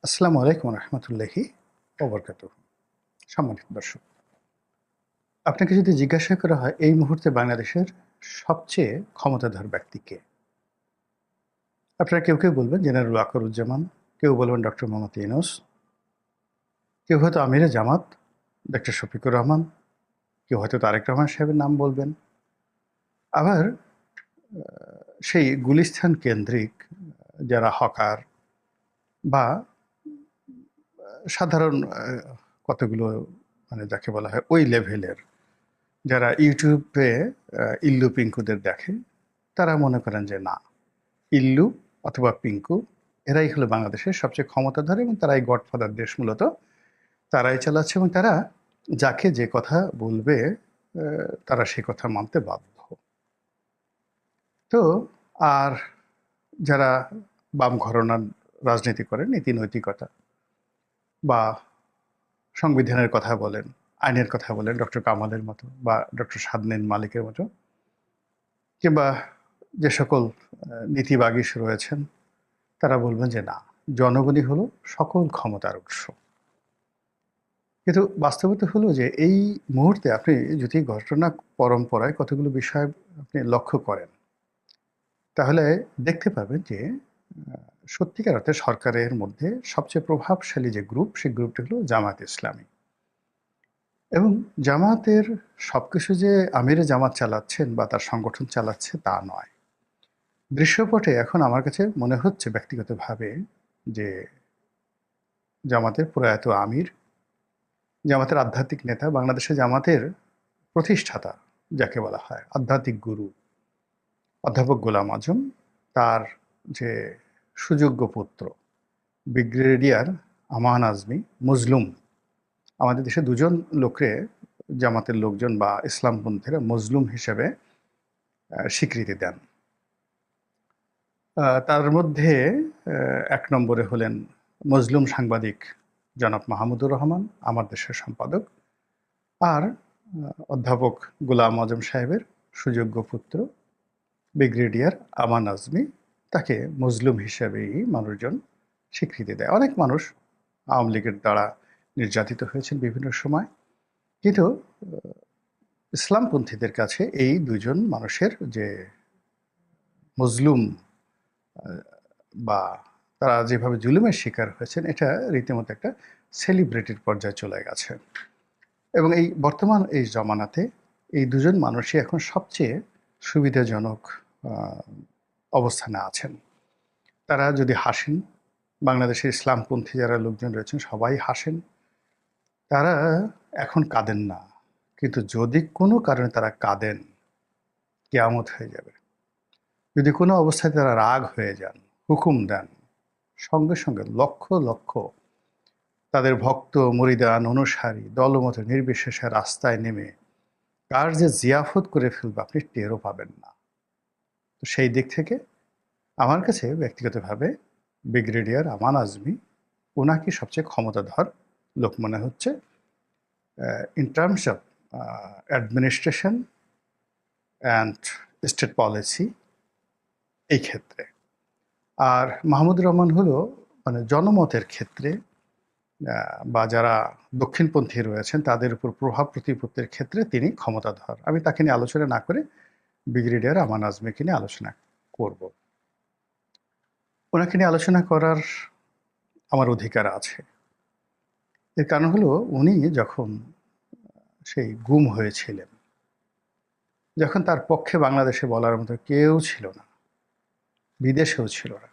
আসসালামু আলাইকুম রহমতুল্লাহি ওবরকাতুহ। সম্মানিত দর্শক, আপনাকে যদি জিজ্ঞাসা করা হয় এই মুহূর্তে বাংলাদেশের সবচেয়ে ক্ষমতাধর ব্যক্তি কে, আপনারা কেউ কেউ বলবেন জেনারেল ওয়াকারুজ্জামান, কেউ বলবেন ডক্টর মোহাম্মদ ইউনূস, কেউ হয়তো আমিরে জামাত ডক্টর শফিকুর রহমান, কেউ হয়তো তারেক রহমান সাহেবের নাম বলবেন। আবার সেই গুলিস্তান কেন্দ্রিক যারা হকার বা সাধারণ কতগুলো মানে যাকে বলা হয় ওই লেভেলের যারা ইউটিউবে ইল্লু পিঙ্কুদের দেখে, তারা মনে করেন যে না, ইল্লু অথবা পিঙ্কু এরাই হলো বাংলাদেশের সবচেয়ে ক্ষমতাধর এবং তারাই গডফাদার দেশ, মূলত তারাই চালাচ্ছে এবং তারা যাকে যে কথা বলবে তারা সে কথা মানতে বাধ্য। তো আর যারা বাম ঘরানার রাজনীতি করেন, নীতি নৈতিকতা বা সংবিধানের কথা বলেন, আইনের কথা বলেন, ডক্টর কামালের মতো বা ডক্টর সাদনীন মালিকের মতো, কিংবা যে সকল নীতিবাগীশ রয়েছেন, তারা বলবেন যে না, জনগণই হলো সকল ক্ষমতার উৎস। কিন্তু বাস্তবতা হলো যে এই মুহূর্তে আপনি যদি ঘটনা পরম্পরায় কতগুলো বিষয় আপনি লক্ষ্য করেন, তাহলে দেখতে পাবেন যে সত্যিকার অর্থে সরকারের মধ্যে সবচেয়ে প্রভাবশালী যে গ্রুপ, সেই গ্রুপটি হলো জামায়াত ইসলামী। এবং জামায়াতের সবকিছু যে আমিরে জামাত চালাচ্ছেন বা তার সংগঠন চালাচ্ছে তা নয়। দৃশ্যপটে এখন আমার কাছে মনে হচ্ছে ব্যক্তিগতভাবে যে জামাতের প্রয়াত আমির, জামাতের আধ্যাত্মিক নেতা, বাংলাদেশে জামাতের প্রতিষ্ঠাতা যাকে বলা হয়, আধ্যাত্মিক গুরু অধ্যাপক গোলাম আজম, তার যে সুযোগ্য পুত্র ব্রিগেডিয়ার আমান আজমি মজলুম, আমাদের দেশে দুজন লোককে জামাতের লোকজন বা ইসলামপন্থীরা মজলুম হিসেবে স্বীকৃতি দেন। তার মধ্যে এক নম্বরে হলেন মজলুম সাংবাদিক জনাব মাহমুদুর রহমান, আমার দেশের সম্পাদক। আর অধ্যাপক গোলাম আজম সাহেবের সুযোগ্য পুত্র ব্রিগেডিয়ার আমান আজমি, তাকে মজলুম হিসেবেই মানুষজন স্বীকৃতি দেয়। অনেক মানুষ আওয়ামী লীগের দ্বারা নির্যাতিত হয়েছেন বিভিন্ন সময়, কিন্তু ইসলামপন্থীদের কাছে এই দুজন মানুষের যে মজলুম বা তারা যেভাবে জুলুমের শিকার হয়েছেন, এটা রীতিমতো একটা সেলিব্রিটির পর্যায়ে চলে গেছে। এবং এই বর্তমান এই জমানাতে এই দুজন মানুষই এখন সবচেয়ে সুবিধাজনক অবস্থানে আছেন। তারা যদি হাসেন, বাংলাদেশের ইসলামপন্থী যারা লোকজন রয়েছেন সবাই হাসেন, তারা এখন কাঁদেন না। কিন্তু যদি কোনো কারণে তারা কাঁদেন, কিয়ামত হয়ে যাবে। যদি কোনো অবস্থায় তারা রাগ হয়ে যান, হুকুম দেন, সঙ্গে সঙ্গে লক্ষ লক্ষ তাদের ভক্ত মুরিদান অনুসারী দলমত নির্বিশেষে রাস্তায় নেমে কার যে জিয়াফত করে ফেলবে আপনি টেরও পাবেন না। তো সেই দিক থেকে আমার কাছে ব্যক্তিগতভাবে ব্রিগেডিয়ার আমান আজমি, ওনাকে সবচেয়ে ক্ষমতাধর লোক মনে হচ্ছে in terms of administration and state policy এই ক্ষেত্রে। আর মাহমুদুর রহমান হলো মানে জনমতের ক্ষেত্রে বা যারা দক্ষিণপন্থী রয়েছেন তাদের উপর প্রভাব প্রতিপত্তির ক্ষেত্রে তিনি ক্ষমতাধর। আমি তাকে নিয়ে আলোচনা না করে ব্রিগেডিয়ার আমান আজমিকে নিয়ে আলোচনা করব। ওনাকে নিয়ে আলোচনা করার আমার অধিকার আছে। এর কারণ হলো উনি যখন সেই গুম হয়েছিলেন, যখন তার পক্ষে বাংলাদেশে বলার মতো কেউ ছিল না, বিদেশেও ছিল না,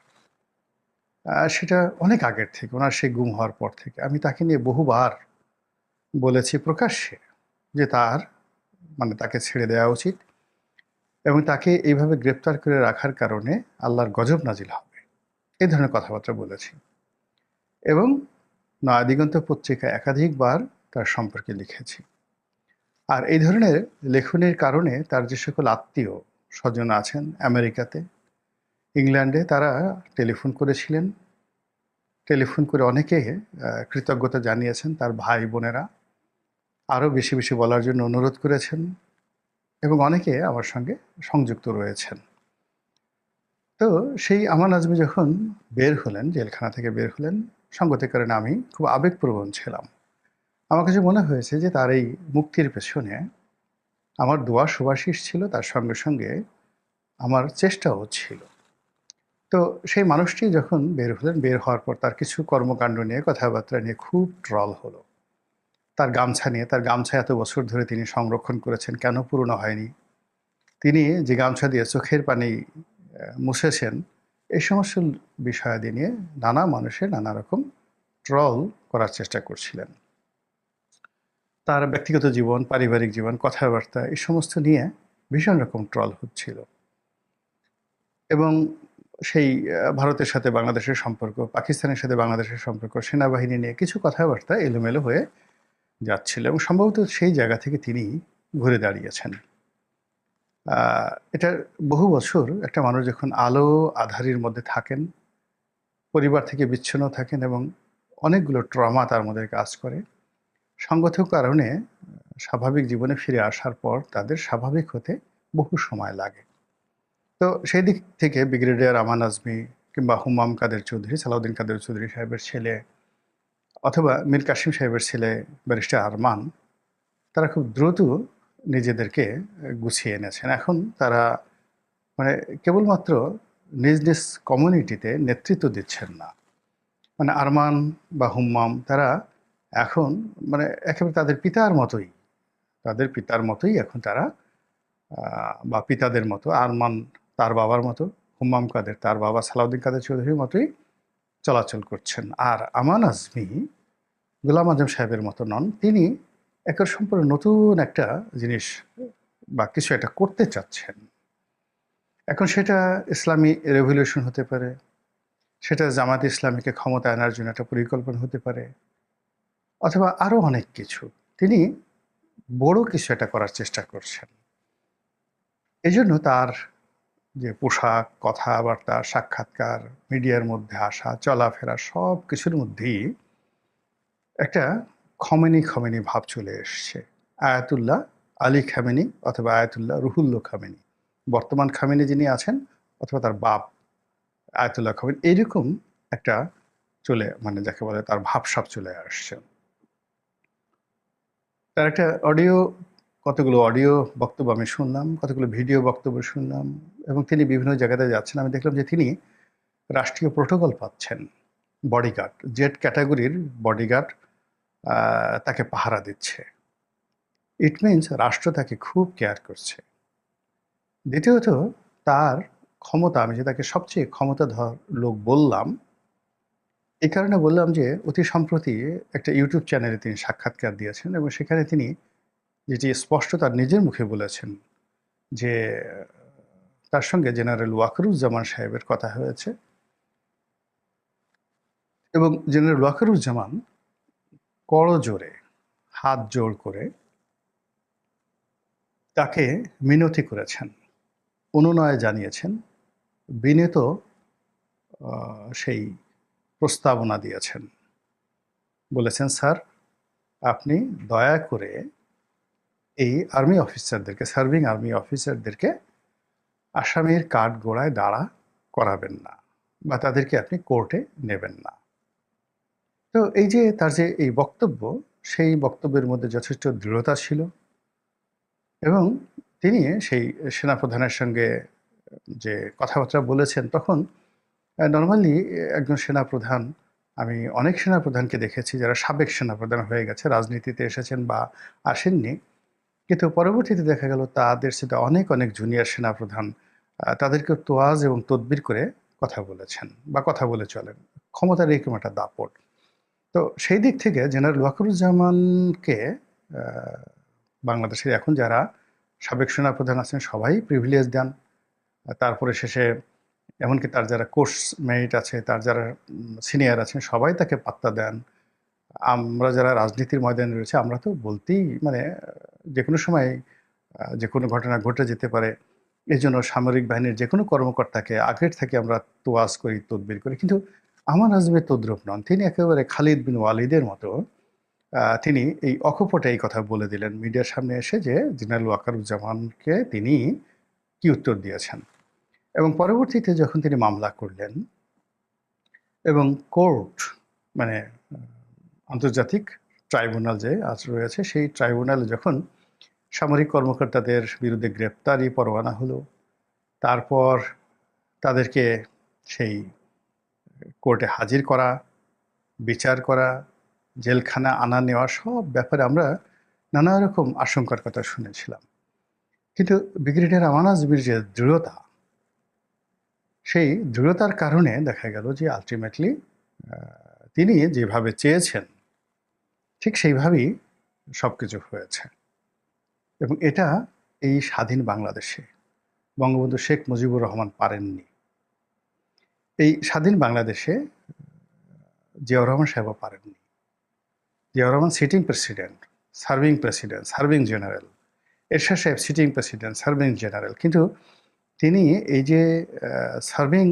সেটা অনেক আগের থেকে, ওনার সেই গুম হওয়ার পর থেকে আমি তাকে নিয়ে বহুবার বলেছি প্রকাশ্যে যে তার মানে তাকে ছেড়ে দেওয়া উচিত এবং তাকে এইভাবে গ্রেপ্তার করে রাখার কারণে আল্লাহর গজব নাজিল হবে, এই ধরনের কথাবার্তা বলেছি। এবং নয়াদিগন্ত পত্রিকায় একাধিকবার তার সম্পর্কে লিখেছি। আর এই ধরনের লেখনের কারণে তার যে সকল আত্মীয় স্বজন আছেন আমেরিকাতে, ইংল্যান্ডে, তারা টেলিফোন করেছিলেন। টেলিফোন করে অনেকে কৃতজ্ঞতা জানিয়েছেন, তার ভাই বোনেরা আরও বেশি বেশি বলার জন্য অনুরোধ করেছেন এবং অনেকে আমার সঙ্গে সংযুক্ত রয়েছেন। তো সেই আমান আজমি যখন বের হলেন, জেলখানা থেকে বের হলেন, সঙ্গতির কারণে আমি খুব আবেগপ্রবণ ছিলাম। আমার কাছে মনে হয়েছে যে তার এই মুক্তির পেছনে আমার দোয়া সুবাসিস ছিল, তার সঙ্গে সঙ্গে আমার চেষ্টাও ছিল। তো সেই মানুষটি যখন বের হলেন, বের হওয়ার পর তার কিছু কর্মকাণ্ড নিয়ে, কথাবার্তা নিয়ে খুব ট্রল হলো। তার গামছা নিয়ে, তার গামছা এত বছর ধরে তিনি সংরক্ষণ করেছেন, কেন পুরনো হয়নি? তিনি যে গামছা দিয়ে চোখের পানি মুছেছেন, এই সমস্ত বিষয়াদি নিয়ে নানা মানুষের নানা রকম ট্রল করার চেষ্টা করছিলেন। তার ব্যক্তিগত জীবন, পারিবারিক জীবন, কথাবার্তা এই সমস্ত নিয়ে ভীষণ রকম ট্রল হচ্ছিল। এবং সেই ভারতের সাথে বাংলাদেশের সম্পর্ক, পাকিস্তানের সাথে বাংলাদেশের সম্পর্ক, সেনাবাহিনী নিয়ে কিছু কথাবার্তা এলোমেলো হয়ে যাচ্ছিল এবং সম্ভবত সেই জায়গা থেকে তিনি ঘুরে দাঁড়িয়েছেন। এটা বহু বছর একটা মানুষ যখন আলো আঁধারির মধ্যে থাকেন, পরিবার থেকে বিচ্ছিন্ন থাকেন এবং অনেকগুলো ট্রমা তার মধ্যে কাজ করে, সঙ্গত কারণে স্বাভাবিক জীবনে ফিরে আসার পর তাদের স্বাভাবিক হতে বহু সময় লাগে। তো সেই দিক থেকে ব্রিগেডিয়ার আমান আজমি কিংবা হুমাম কাদের চৌধুরী, সালাউদ্দিন কাদের চৌধুরী সাহেবের ছেলে, অথবা মীর কাসিম সাহেবের ছেলে ব্যারিস্টার আরমান, তারা খুব দ্রুত নিজেদেরকে গুছিয়ে এনেছেন। এখন তারা মানে কেবলমাত্র নিজ নিজ কমিউনিটিতে নেতৃত্ব দিচ্ছেন না। মানে আরমান বা হুম্মাম তারা এখন মানে একেবারে তাদের পিতার মতোই এখন তারা বা পিতাদের মতো, আরমান তার বাবার মতো, হুম্মাম কাদের তার বাবা সালাউদ্দিন কাদের চৌধুরীর মতোই চলাচল করছেন। আর আমান আজমি গোলাম আজম সাহেবের মতো নন, তিনি একের সম্পূর্ণ নতুন একটা জিনিস বা কিছু একটা করতে চাচ্ছেন। এখন সেটা ইসলামী রেভলিউশন হতে পারে, সেটা জামাত ইসলামীকে ক্ষমতা আনার জন্য একটা পরিকল্পনা হতে পারে, অথবা আরও অনেক কিছু। তিনি বড় কিছু একটা করার চেষ্টা করছেন। এজন্য তার যে পোশাক, কথাবার্তা, সাক্ষাৎকার, মিডিয়ার মধ্যে আসা, চলাফেরা সব কিছুর মধ্যেই একটা খমেনি খমেনি ভাব চলে এসছে। আয়াতুল্লাহ আলী খামেনি অথবা আয়াতুল্লাহ রুহুল্লাহ খামেনি, বর্তমান খামেনি যিনি আছেন, অথবা তার বাপ আয়াতুল্লাহ খামেনি, এইরকম একটা মানে যাকে বলে তার ভাবসাব চলে আসছে। তার একটা কতগুলো অডিও বক্তব্য আমি শুনলাম, কতগুলো ভিডিও বক্তব্য শুনলাম, এবং তিনি বিভিন্ন জায়গাতে যাচ্ছেন। আমি দেখলাম যে তিনি রাষ্ট্রীয় প্রোটোকল পাচ্ছেন, বডিগার্ড, জেড ক্যাটাগরির বডিগার্ড তাকে পাহারা দিচ্ছে। ইট মিনস রাষ্ট্র তাকে খুব কেয়ার করছে। দ্বিতীয়ত, তার ক্ষমতা, আমি যে তাকে সবচেয়ে ক্ষমতাধর লোক বললাম, এই কারণে বললাম যে অতি সম্প্রতি একটা ইউটিউব চ্যানেলে তিনি সাক্ষাৎকার দিয়েছেন এবং সেখানে তিনি যেটি স্পষ্ট তার নিজের মুখে বলেছেন যে তার সঙ্গে জেনারেল ওয়াকারুজ্জামান সাহেবের কথা হয়েছে এবং জেনারেল ওয়াকারুজ্জামান করজোড়ে হাত জোড় করে তাকে মিনতি করেছেন, অনুনয় জানিয়েছেন, বিনীত সেই প্রস্তাবনা দিয়েছেন। বলেছেন, স্যার আপনি দয়া করে এই আর্মি অফিসারদেরকে, সার্ভিং আর্মি অফিসারদেরকে আসামির কাঠগড়ায় দাঁড়া করাবেন না বা তাদেরকে আপনি কোর্টে নেবেন না। তো এই যে তার যে এই বক্তব্য, সেই বক্তব্যের মধ্যে যথেষ্ট দৃঢ়তা ছিল এবং তিনি সেই সেনাপ্রধানের সঙ্গে যে কথাবার্তা বলেছেন, তখন নর্মালি একজন সেনাপ্রধান, আমি অনেক সেনাপ্রধানকে দেখেছি যারা সাবেক সেনাপ্রধান হয়ে গেছে, রাজনীতিতে এসেছেন বা আসেননি, কিন্তু পরবর্তীতে দেখা গেল তাদের সাথে অনেক অনেক জুনিয়র সেনাপ্রধান তাদেরকে তোয়াজ এবং তদবির করে কথা বলেছেন বা কথা বলে চলেন। ক্ষমতার এরকম একটা দাপট। তো সেই দিক থেকে জেনারেল ওয়াকারুজ্জামানকে বাংলাদেশের এখন যারা সাবেক সেনাপ্রধান আছেন সবাই প্রিভিলেজ দেন। তারপরে শেষে এমনকি তার যারা কোর্স মেরিট আছে, তার যারা সিনিয়র আছেন সবাই তাকে পাত্তা দেন। আমরা যারা রাজনীতির ময়দানে রয়েছে আমরা তো বলতেই মানে যে কোনো সময় যে কোনো ঘটনা ঘটে যেতে পারে, এই জন্য সামরিক বাহিনীর যে কোনো কর্মকর্তাকে আগের থেকে আমরা তোয়াজ করি, তদবির করি। কিন্তু আমান আজমের তদ্রূপ নন, তিনি একেবারে খালিদ বিন ওয়ালিদের মতো তিনি এই অকপটে এই কথা বলে দিলেন মিডিয়ার সামনে এসে যে জেনারেল ওয়াকারুজ্জামানকে তিনি কি উত্তর দিয়েছেন। এবং পরবর্তীতে যখন তিনি মামলা করলেন এবং কোর্ট মানে আন্তর্জাতিক ট্রাইব্যুনাল যে আজ রয়েছে, সেই ট্রাইব্যুনালে যখন সামরিক কর্মকর্তাদের বিরুদ্ধে গ্রেপ্তারি পরোয়ানা হলো, তারপর তাদেরকে সেই কোর্টে হাজির করা, বিচার করা, জেলখানা আনা নেওয়া, সব ব্যাপারে আমরা নানা রকম আশঙ্কার কথা শুনেছিলাম। কিন্তু ব্রিগেডিয়ার আমান আজমির যে দৃঢ়তা, সেই দৃঢ়তার কারণে দেখা গেল যে আলটিমেটলি তিনি যেভাবে চেয়েছেন ঠিক সেইভাবেই সব কিছু হয়েছে। এবং এটা এই স্বাধীন বাংলাদেশে বঙ্গবন্ধু শেখ মুজিবুর রহমান পারেননি। এই স্বাধীন বাংলাদেশে জিয়াউর রহমান সাহেবও পারেননি। Ziaur Rahman sitting president, serving general, Ershad সাহেব সিটিং প্রেসিডেন্ট, সার্ভিং জেনারেল। কিন্তু তিনি এই যে সার্ভিং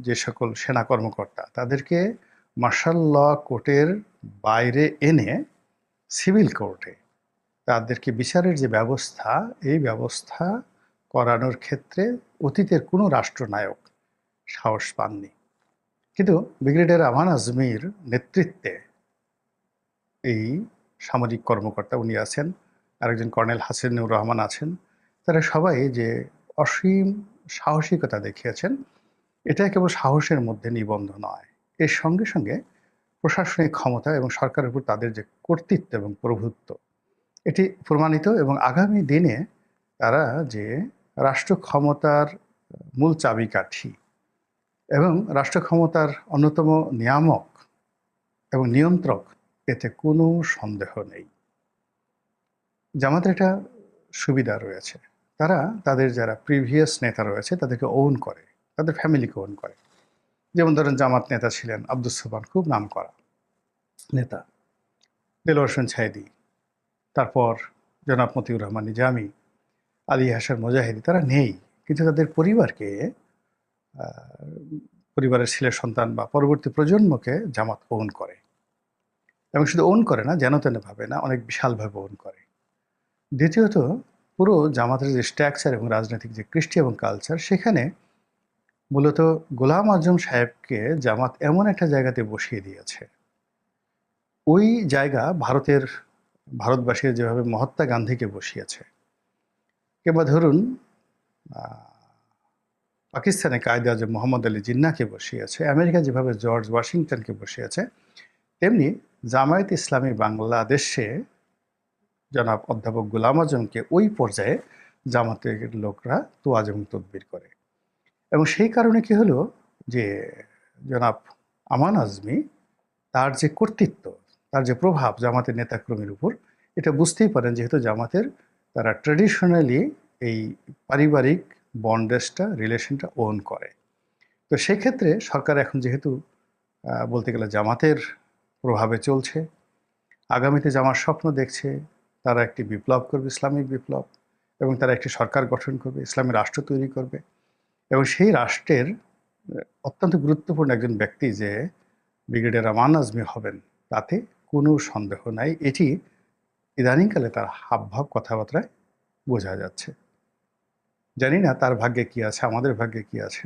যে সকল সেনা কর্মকর্তা, তাদেরকে মার্শাল ল কোর্টের বাইরে এনে সিভিল কোর্টে তাদেরকে বিচারের যে ব্যবস্থা, এই ব্যবস্থা করানোর ক্ষেত্রে অতীতের কোনো রাষ্ট্রনায়ক সাহস পাননি। কিন্তু ব্রিগেডিয়ার আমান আজমির নেতৃত্বে এই সামরিক কর্মকর্তা উনি আছেন, আরেকজন কর্নেল হাসিনুর রহমান আছেন, তারা সবাই যে অসীম সাহসিকতা দেখিয়েছেন, এটা কেবল সাহসের মধ্যে নিবন্ধ নয়, এর সঙ্গে সঙ্গে প্রশাসনিক ক্ষমতা এবং সরকারের উপর তাদের যে কর্তৃত্ব এবং প্রভুত্ব, এটি প্রমাণিত। এবং আগামী দিনে তারা যে রাষ্ট্র ক্ষমতার মূল চাবিকাঠি এবং রাষ্ট্র ক্ষমতার অন্যতম নিয়ামক এবং নিয়ন্ত্রক, এতে কোনো সন্দেহ নেই। জামাতের একটা সুবিধা রয়েছে, তারা তাদের যারা প্রিভিয়াস নেতা রয়েছে তাদেরকে ওন করে, তাদের ফ্যামিলিকে ওন করে। যেমন ধরেন জামাত নেতা ছিলেন আব্দুস সোবহান, খুব নামকরা নেতা, দেলোয়ার হোসেন ছায়েদি, তারপর জনাব মতিউর রহমান নিজামী, আলী হাসান মুজাহিদি, তারা নেই, কিন্তু তাদের পরিবারকে, পরিবারের ছেলে সন্তান বা পরবর্তী প্রজন্মকে জামাত ওন করে। এবং শুধু ওন করে না, যেন তেন ভাবে না, অনেক বিশালভাবে ওন করে। দ্বিতীয়ত, পুরো জামাতের যে স্ট্রাকচার এবং রাজনৈতিক যে কৃষ্টি এবং কালচার, সেখানে মূলত গোলাম আজম সাহেবকে জামাত এমন একটা জায়গাতে বসিয়ে দিয়েছে, ওই জায়গা ভারতবাসীর যেভাবে মহাত্মা গান্ধীকে বসিয়েছে, কিংবা ধরুন পাকিস্তানে কায়েদ আজম মোহাম্মদ আলী জিন্নাহকে বসিয়েছে, আমেরিকা যেভাবে জর্জ ওয়াশিংটনকে বসিয়েছে, তেমনি জামায়াত ইসলামী বাংলাদেশে জনাব অধ্যাপক গোলাম আজমকে ওই পর্যায়ে জামাতের লোকরা তোয়াজ এবং তদবির করে। এবং সেই কারণে কি হলো যে জনাব আমান আজমি, তার যে কর্তৃত্ব, তার যে প্রভাব জামাতের নেতাকর্মীর উপর, এটা বুঝতেই পারেন, যেহেতু জামাতের তারা ট্র্যাডিশনালি এই পারিবারিক বন্ডেজটা, রিলেশনটা ওন করে। তো সেক্ষেত্রে সরকার এখন যেহেতু বলতে গেলে জামাতের প্রভাবে চলছে, আগামীতে জামার স্বপ্ন দেখছে তারা একটি বিপ্লব করবে, ইসলামিক বিপ্লব, এবং তারা একটি সরকার গঠন করবে, ইসলামী রাষ্ট্র তৈরি করবে। এবং সেই রাষ্ট্রের অত্যন্ত গুরুত্বপূর্ণ একজন ব্যক্তি যে ব্রিগেডিয়ার আমান আজমি হবেন, তাতে কোনো সন্দেহ নাই। এটি ইদানিংকালে তার হাবভাব, কথাবার্তায় বোঝা যাচ্ছে। জানি না তার ভাগ্যে কি আছে, আমাদের ভাগ্যে কি আছে।